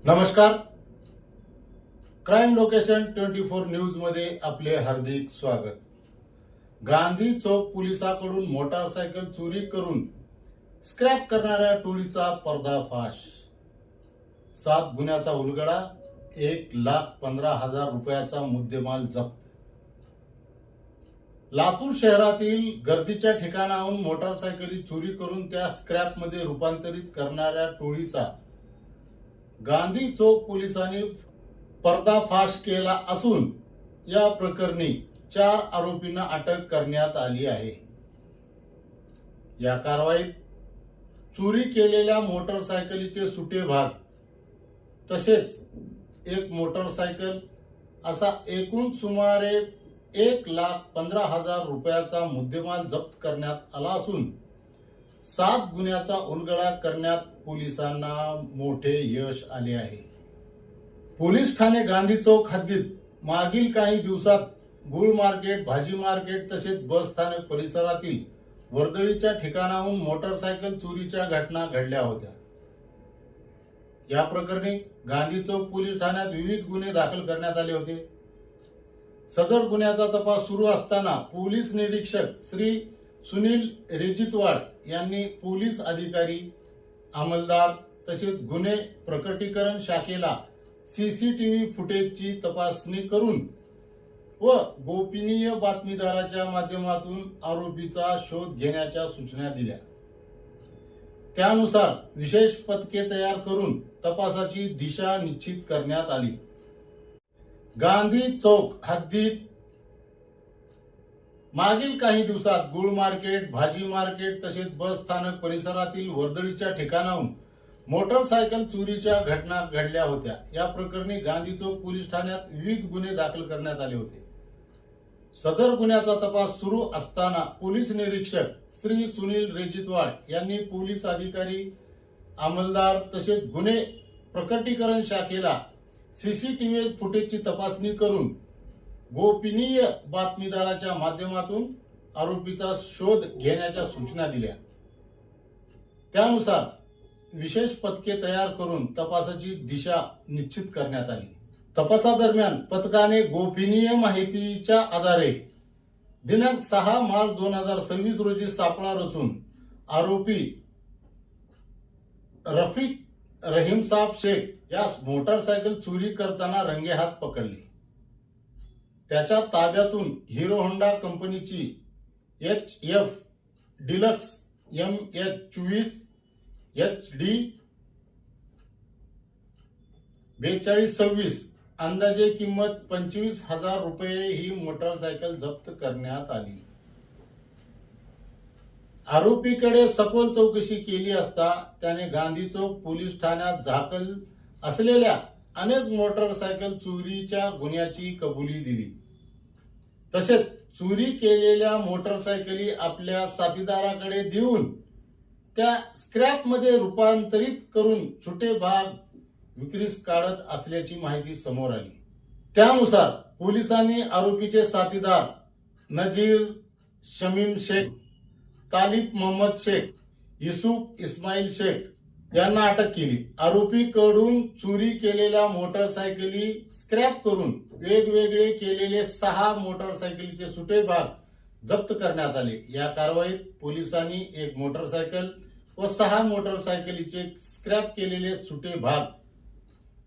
नमस्कार. Crime location 24 news मध्ये आपले हार्दिक स्वागत. गांधी चौक पोलिसांकडून मोटारसायकल चोरी करून स्क्रॅप करणाऱ्या टोळीचा पर्दाफाश. 7 गुन्ह्याचा उलगडा. 1,15,000 रुपयाचा मुद्देमाल जप्त. लातूर शहरातील गर्दीच्या ठिकाणाहून मोटारसायकली चोरी करून त्या स्क्रॅपमध्ये रूपांतरित करणाऱ्या टोळीचा गांधी चौक पोलिसांनी पर्दाफाश केला असून या प्रकरणी 4 आरोपींना अटक करण्यात आली आहे. या कारवाईत चोरी केलेल्या मोटारसायकलीचे सुटे भाग तसेच एक मोटारसायकल असा एकूण सुमारे 1,15,000 रुपयाचा मुद्देमाल जप्त करण्यात आला असून 7 गुन्ह्याचा उलगडा करण्यात पोलिसांना मोठे यश आले आहे. पोलीस ठाणे गांधी चौक हद्दीत मागील काही दिवसात गुळ मार्केट, भाजी मार्केट तसेच बस स्थानक परिसरातील वर्दळीच्या ठिकाणाहून मोटारसायकल चोरीच्या घटना घडल्या होत्या. या प्रकरणी गांधी चौक पोलीस ठाण्यात विविध गुन्हे दाखल करण्यात आले होते. सदर गुन्ह्याचा तपास सुरू असताना पोलीस निरीक्षक श्री सुनील रेजितवाड यांनी पोलीस अधिकारी, अंमलदार तसेच गुन्हे प्रकटीकरण शाखेला सीसीटीव्ही फुटेजची तपासणी करून व गोपनीय बातमीदाराच्या माध्यमातून आरोपीचा शोध घेण्याच्या सूचना दिल्या. त्यानुसार विशेष पथके तयार करून तपासाची दिशा निश्चित करण्यात आली. गांधी चौक हद्दीत मागील काही दिवसात गुळ मार्केट, भाजी मार्केट तसेच बस स्थानक परिसरातील वर्दळीच्या ठिकाणाहून मोटारसायकल चोरीच्या घटना घडल्या होत्या. या प्रकरणी गांधी चौक पोलीस ठाण्यात विविध गुन्हे दाखल करण्यात आले होते. सदर गुन्ह्याचा तपास सुरू असताना पोलीस निरीक्षक श्री सुनील रेजितवाड यांनी पोलीस अधिकारी, अंमलदार तसेच गुन्हे प्रकटीकरण शाखेला सीसीटीव्ही फुटेजची तपासणी करून गोपनीय बातमीदाराच्या माध्यमातून आरोपीचा शोध घेण्याच्या सूचना दिल्या. त्यानुसार विशेष पथके तयार करून तपासाची दिशा निश्चित करण्यात आली. तपासादरम्यान पथकाने गोपनीय माहितीच्या आधारे दिनांक 6 मार्च 2026 रोजी सापळा रचून आरोपी रफिक रहीमसाब शेख यास मोटारसायकल चोरी करताना रंगेहात पकडले. त्याच्या ताब्यातून हिरो होंडा कंपनीची HF डिलक्स MH24 HD 4226 अंदाजे किंमत 25,000 रुपये ही मोटारसायकल जप्त करण्यात आली. आरोपीकडे सखोल चौकशी केली असता त्याने गांधी चौक पोलीस ठाण्यात दाखल असलेल्या अनेक मोटारसायकल चोरीच्या गुन्ह्याची कबुली दिली. तसेच चोरी केलेल्या मोटारसायकली आपल्या साथीदाराकडे देऊन त्या स्क्रॅपमध्ये रूपांतरित करून सुटे भाग विक्रीस काढत असल्याची माहिती समोर आली. त्यानुसार पोलिसांनी आरोपीचे साथीदार नजीर शमीम शेख, तालिब मोहम्मद शेख, युसुफ इस्माईल शेख यांना अटक केली. आरोपीकडून चोरी केलेल्या मोटारसायकली स्क्रॅप करून वेगवेगळे केलेले 6 मोटारसायकलीचे सुटे भाग जप्त करण्यात आले. या कारवाईत पोलिसांनी 1 मोटारसायकल व 6 मोटारसायकलीचे स्क्रॅप केलेले सुटे भाग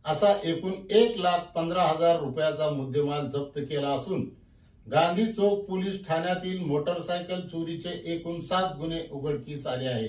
असा एकूण 1,15,000 रुपयाचा मुद्देमाल जप्त केला असून गांधी चौक पोलीस ठाण्यातील मोटारसायकल चोरीचे एकूण 7 गुन्हे उघडकीस आले आहेत.